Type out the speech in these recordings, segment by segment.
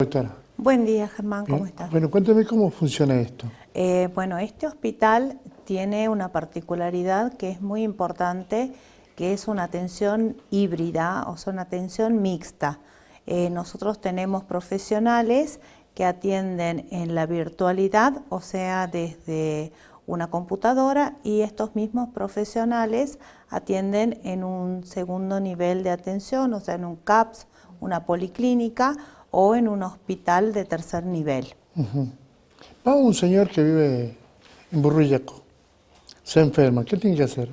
Doctora. Buen día, Germán, ¿cómo Bien. estás? Bueno, cuéntame cómo funciona esto. Bueno, este hospital tiene una particularidad que es muy importante, que es una atención híbrida, o sea, una atención mixta. Nosotros tenemos profesionales que atienden en la virtualidad, o sea, desde una computadora, y estos mismos profesionales atienden en un segundo nivel de atención, o sea, en un CAPS, una policlínica, o en un hospital de tercer nivel. Va un señor que vive en Burruyaco, se enferma, ¿qué tiene que hacer?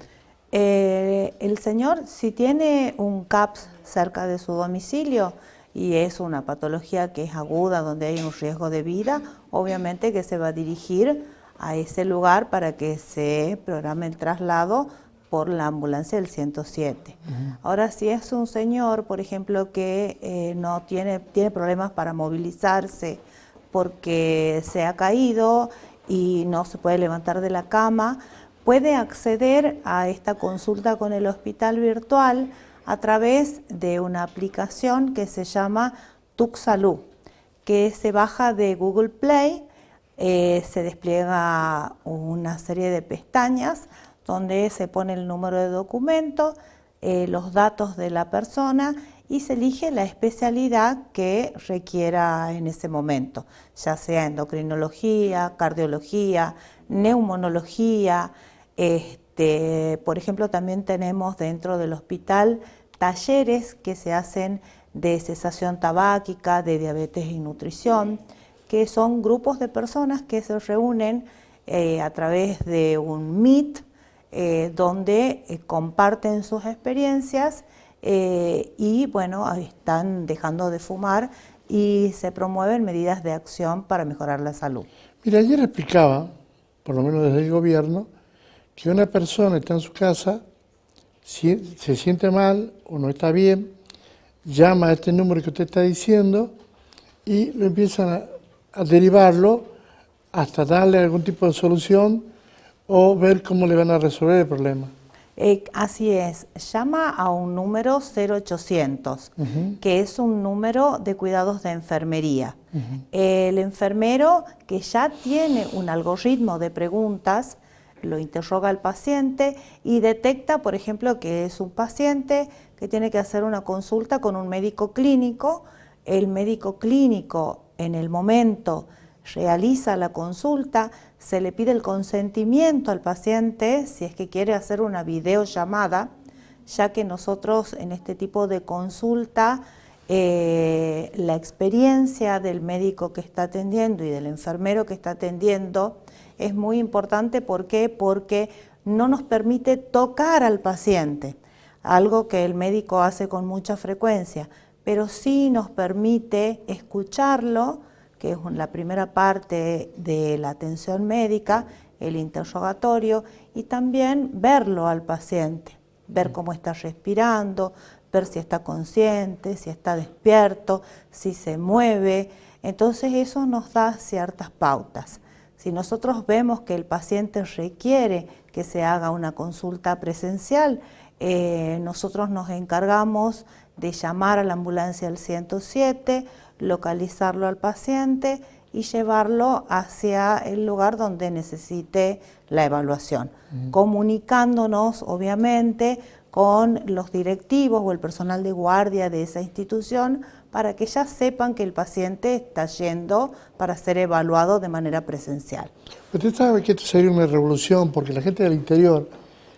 El señor, si tiene un CAPS cerca de su domicilio y es una patología que es aguda, donde hay un riesgo de vida, obviamente que se va a dirigir a ese lugar para que se programe el traslado por la ambulancia del 107. Ahora, si es un señor, por ejemplo, que no tiene problemas para movilizarse porque se ha caído y no se puede levantar de la cama, puede acceder a esta consulta con el hospital virtual a través de una aplicación que se llama TucSalud, que se baja de Google Play. Se despliega una serie de pestañas donde se pone el número de documento, los datos de la persona y se elige la especialidad que requiera en ese momento, ya sea endocrinología, cardiología, neumonología. Por ejemplo, también tenemos dentro del hospital talleres que se hacen de cesación tabáquica, de diabetes y nutrición, que son grupos de personas que se reúnen a través de un Meet, donde comparten sus experiencias y bueno, están dejando de fumar y se promueven medidas de acción para mejorar la salud. Mira, ayer explicaba, por lo menos desde el gobierno, que una persona está en su casa, si se siente mal o no está bien, llama a este número que usted está diciendo y lo empiezan a derivarlo hasta darle algún tipo de solución o ver cómo le van a resolver el problema. Así es, llama a un número 0800, que es un número de cuidados de enfermería. El enfermero, que ya tiene un algoritmo de preguntas, lo interroga al paciente y detecta, por ejemplo, que es un paciente que tiene que hacer una consulta con un médico clínico. El médico clínico, en el momento, realiza la consulta, se le pide el consentimiento al paciente si es que quiere hacer una videollamada, ya que nosotros en este tipo de consulta la experiencia del médico que está atendiendo y del enfermero que está atendiendo es muy importante. ¿Por qué? Porque no nos permite tocar al paciente, algo que el médico hace con mucha frecuencia, pero sí nos permite escucharlo, que es la primera parte de la atención médica, el interrogatorio, y también verlo al paciente, ver cómo está respirando, ver si está consciente, si está despierto, si se mueve. Entonces eso nos da ciertas pautas. Si nosotros vemos que el paciente requiere que se haga una consulta presencial, nosotros nos encargamos de llamar a la ambulancia del 107, localizarlo al paciente y llevarlo hacia el lugar donde necesite la evaluación, comunicándonos obviamente con los directivos o el personal de guardia de esa institución para que ya sepan que el paciente está yendo para ser evaluado de manera presencial. Usted sabe que esto sería una revolución porque la gente del interior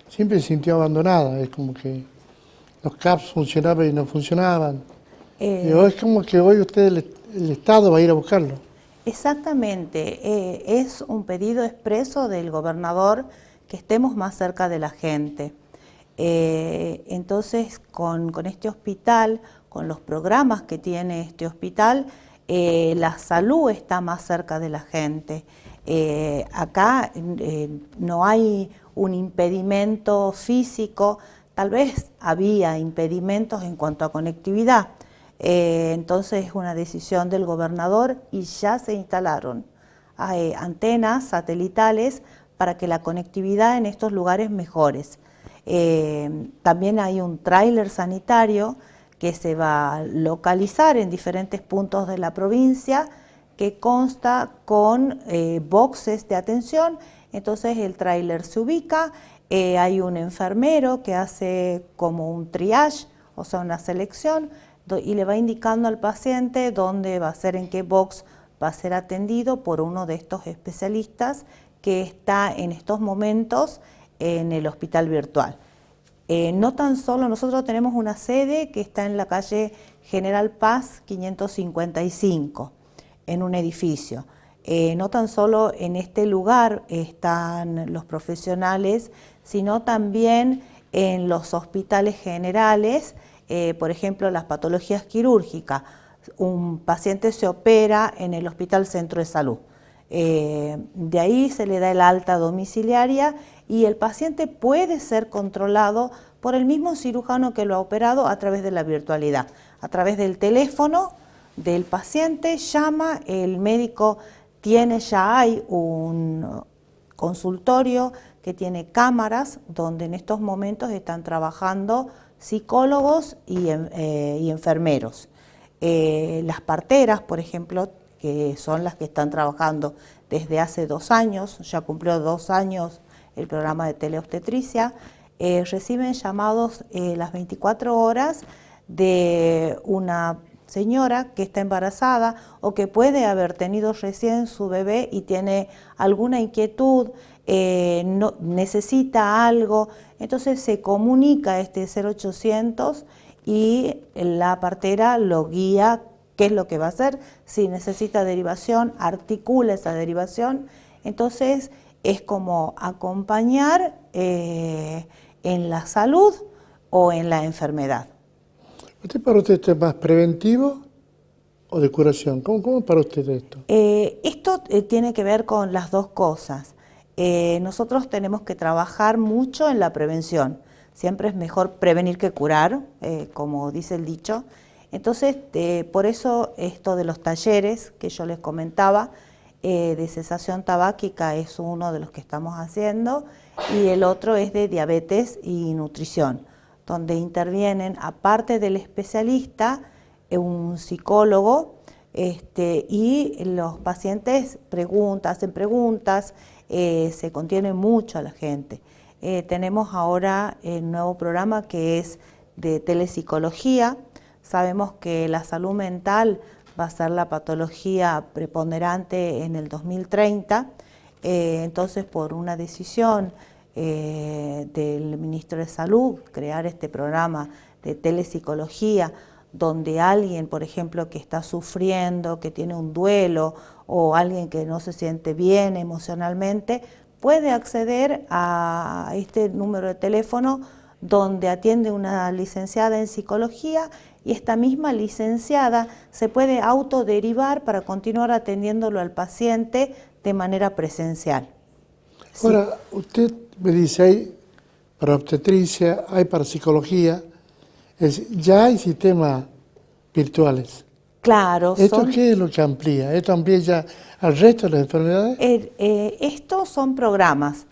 siempre se sintió abandonada, es como que los CAPS funcionaban y no funcionaban. Es como que hoy el Estado va a ir a buscarlo. Exactamente, es un pedido expreso del gobernador que estemos más cerca de la gente. Entonces, con este hospital, con los programas que tiene este hospital, la salud está más cerca de la gente. Acá no hay un impedimento físico, tal vez había impedimentos en cuanto a conectividad. Entonces es una decisión del gobernador y ya se instalaron antenas satelitales para que la conectividad en estos lugares mejores. También hay un tráiler sanitario que se va a localizar en diferentes puntos de la provincia, que consta con boxes de atención. Entonces el tráiler se ubica, hay un enfermero que hace como un triage, o sea, una selección, y le va indicando al paciente dónde va a ser, en qué box va a ser atendido por uno de estos especialistas que está en estos momentos en el hospital virtual. No tan solo, nosotros tenemos una sede que está en la calle General Paz 555, en un edificio. No tan solo en este lugar están los profesionales, sino también en los hospitales generales, por ejemplo, las patologías quirúrgicas. Un paciente se opera en el Hospital Centro de Salud. De ahí se le da el alta domiciliaria y el paciente puede ser controlado por el mismo cirujano que lo ha operado a través de la virtualidad. A través del teléfono del paciente llama, el médico ya hay un consultorio que tiene cámaras donde en estos momentos están trabajando psicólogos y enfermeros. Las parteras, por ejemplo, que son las que están trabajando desde hace 2 años, ya cumplió 2 años el programa de teleobstetricia, reciben llamados las 24 horas de una señora que está embarazada o que puede haber tenido recién su bebé y tiene alguna inquietud, necesita algo, entonces se comunica este 0800 y la partera lo guía qué es lo que va a hacer, si necesita derivación, articula esa derivación, entonces es como acompañar en la salud o en la enfermedad. ¿Para usted esto es más preventivo o de curación? ¿Cómo para usted esto? Esto tiene que ver con las dos cosas. Nosotros tenemos que trabajar mucho en la prevención. Siempre es mejor prevenir que curar, como dice el dicho. Entonces, por eso esto de los talleres que yo les comentaba, de cesación tabáquica es uno de los que estamos haciendo y el otro es de diabetes y nutrición, donde intervienen, aparte del especialista, un psicólogo y los pacientes hacen preguntas, se contiene mucho a la gente. Tenemos ahora el nuevo programa que es de telepsicología. Sabemos que la salud mental va a ser la patología preponderante en el 2030, entonces por una decisión del ministro de Salud, crear este programa de telepsicología, donde alguien, por ejemplo, que está sufriendo, que tiene un duelo, o alguien que no se siente bien emocionalmente, puede acceder a este número de teléfono donde atiende una licenciada en psicología y esta misma licenciada se puede autoderivar para continuar atendiéndolo al paciente de manera presencial. Ahora, usted me dice, hay para obstetricia, hay para psicología, ya hay sistemas virtuales. Claro. ¿Esto qué es lo que amplía? ¿Esto amplía ya al resto de las enfermedades? Estos son programas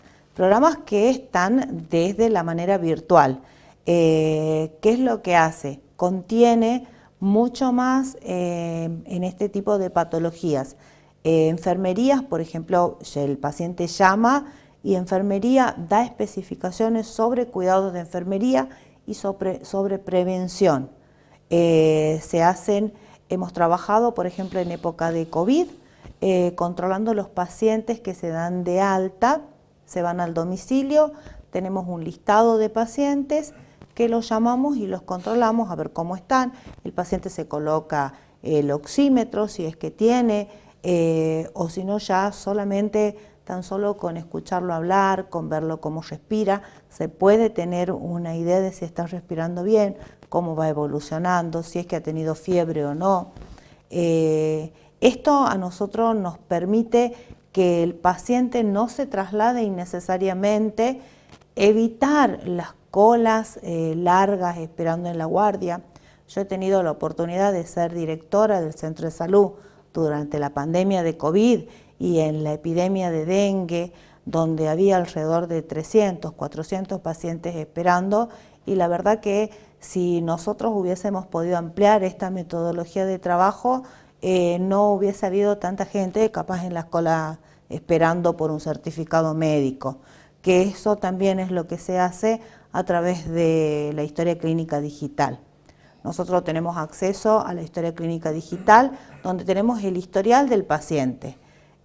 que están desde la manera virtual. ¿Qué es lo que hace? Contiene mucho más en este tipo de patologías. Enfermerías, por ejemplo, el paciente llama y enfermería da especificaciones sobre cuidados de enfermería y sobre prevención. Hemos trabajado, por ejemplo, en época de COVID, controlando los pacientes que se dan de alta, se van al domicilio, tenemos un listado de pacientes que los llamamos y los controlamos a ver cómo están. El paciente se coloca el oxímetro si es que tiene, o si no ya solamente, tan solo con escucharlo hablar, con verlo cómo respira, se puede tener una idea de si está respirando bien, cómo va evolucionando, si es que ha tenido fiebre o no. Esto a nosotros nos permite que el paciente no se traslade innecesariamente, evitar las colas largas esperando en la guardia. Yo he tenido la oportunidad de ser directora del centro de salud durante la pandemia de COVID y en la epidemia de dengue, donde había alrededor de 300, 400 pacientes esperando y la verdad que si nosotros hubiésemos podido ampliar esta metodología de trabajo, no hubiese habido tanta gente capaz en la escuela esperando por un certificado médico, que eso también es lo que se hace a través de la historia clínica digital. Nosotros tenemos acceso a la historia clínica digital donde tenemos el historial del paciente.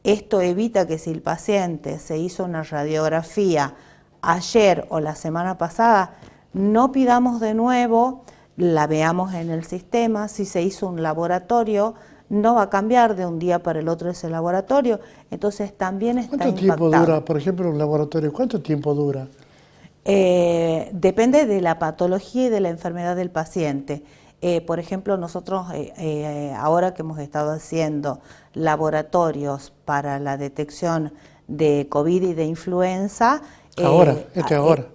Esto evita que si el paciente se hizo una radiografía ayer o la semana pasada, no pidamos de nuevo, la veamos en el sistema. Si se hizo un laboratorio, no va a cambiar de un día para el otro ese laboratorio, entonces también está ¿Cuánto tiempo dura, por ejemplo, un laboratorio? ¿Cuánto tiempo dura? Depende de la patología y de la enfermedad del paciente. Por ejemplo, nosotros ahora que hemos estado haciendo laboratorios para la detección de COVID y de influenza. Ahora.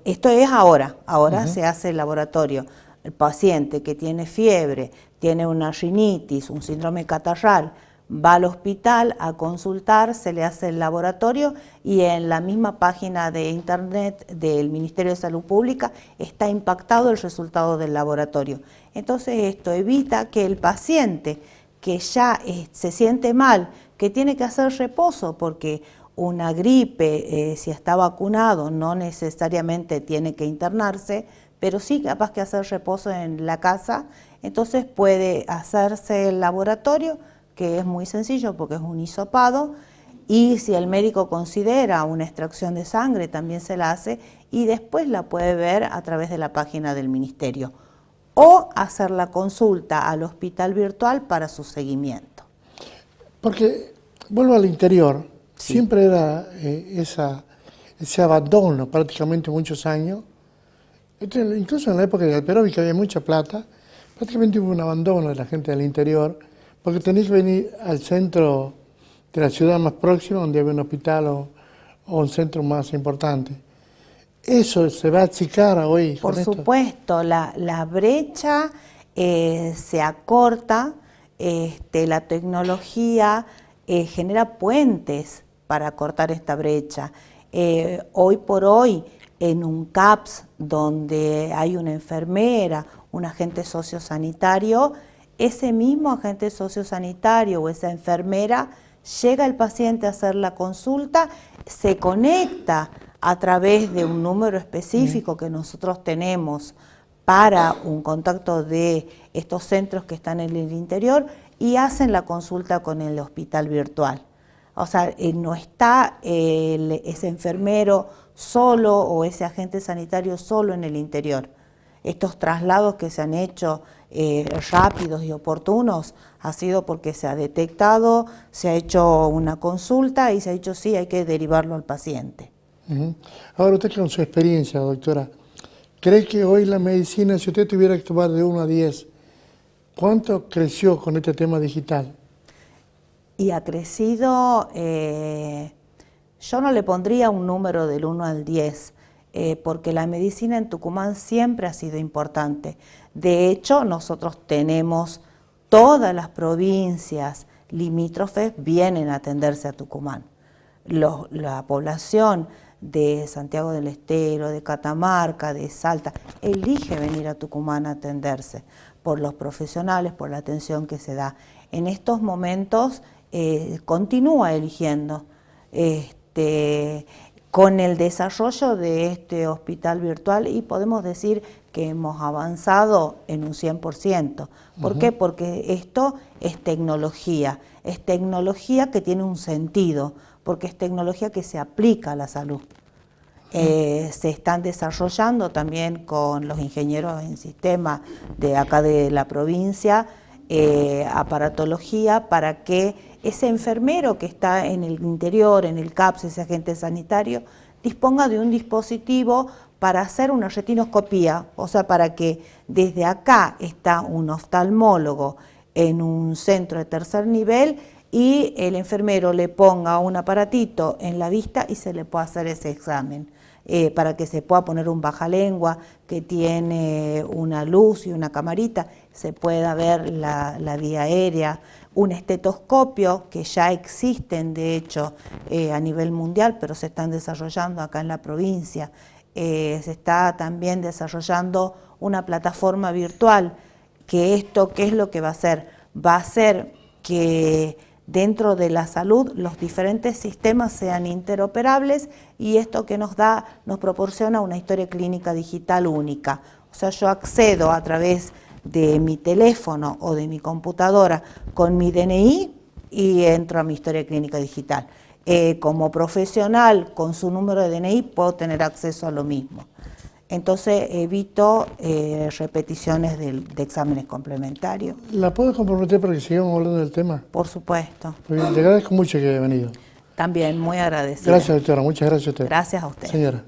Esto es ahora se hace el laboratorio. El paciente que tiene fiebre, tiene una rinitis, un síndrome catarral, va al hospital a consultar, se le hace el laboratorio y en la misma página de internet del Ministerio de Salud Pública está impactado el resultado del laboratorio. Entonces esto evita que el paciente que ya se siente mal, que tiene que hacer reposo porque una gripe, si está vacunado, no necesariamente tiene que internarse, pero sí capaz que hacer reposo en la casa, entonces puede hacerse el laboratorio, que es muy sencillo porque es un hisopado, y si el médico considera una extracción de sangre también se la hace y después la puede ver a través de la página del ministerio o hacer la consulta al hospital virtual para su seguimiento. Porque, vuelvo al interior, Sí. siempre era ese abandono prácticamente muchos años. Incluso en la época de Alperovi, que había mucha plata, prácticamente hubo un abandono de la gente del interior, porque tenías que venir al centro de la ciudad más próxima, donde había un hospital o un centro más importante. ¿Eso se va a achicar hoy con esto? Por supuesto, la brecha se acorta, la tecnología genera puentes para cortar esta brecha. Hoy por hoy, en un CAPS donde hay una enfermera, un agente sociosanitario, ese mismo agente sociosanitario o esa enfermera llega al paciente a hacer la consulta, se conecta a través de un número específico que nosotros tenemos para un contacto de estos centros que están en el interior y hacen la consulta con el hospital virtual. O sea, no está ese enfermero solo o ese agente sanitario solo en el interior. Estos traslados que se han hecho rápidos y oportunos ha sido porque se ha detectado, se ha hecho una consulta y se ha dicho sí, hay que derivarlo al paciente. Ahora usted con su experiencia, doctora, ¿cree que hoy la medicina, si usted tuviera que tomar de 1 a 10, cuánto creció con este tema digital? Y ha crecido, yo no le pondría un número del 1 al 10, porque la medicina en Tucumán siempre ha sido importante. De hecho, nosotros tenemos todas las provincias limítrofes vienen a atenderse a Tucumán. La población de Santiago del Estero, de Catamarca, de Salta, elige venir a Tucumán a atenderse por los profesionales, por la atención que se da. En estos momentos continúa eligiendo. Con el desarrollo de este hospital virtual y podemos decir que hemos avanzado en un 100%. ¿Por qué? Porque esto es tecnología que tiene un sentido, porque es tecnología que se aplica a la salud. Se están desarrollando también con los ingenieros en sistema de acá de la provincia, aparatología para que ese enfermero que está en el interior, en el CAPS, ese agente sanitario, disponga de un dispositivo para hacer una retinoscopía, o sea, para que desde acá está un oftalmólogo en un centro de tercer nivel y el enfermero le ponga un aparatito en la vista y se le pueda hacer ese examen. Para que se pueda poner un bajalengua que tiene una luz y una camarita, se pueda ver la vía aérea, un estetoscopio que ya existen de hecho a nivel mundial, pero se están desarrollando acá en la provincia, se está también desarrollando una plataforma virtual, que esto, ¿qué es lo que va a hacer? Va a hacer que dentro de la salud los diferentes sistemas sean interoperables y esto que nos proporciona una historia clínica digital única. O sea, yo accedo a través de mi teléfono o de mi computadora con mi DNI y entro a mi historia clínica digital. Como profesional, con su número de DNI, puedo tener acceso a lo mismo. Entonces, evito repeticiones de exámenes complementarios. ¿La puedo comprometer para que sigamos hablando del tema? Por supuesto. Muy bien, le agradezco mucho que haya venido. También muy agradecida. Gracias, doctora. Muchas gracias a usted. Gracias a usted. Señora.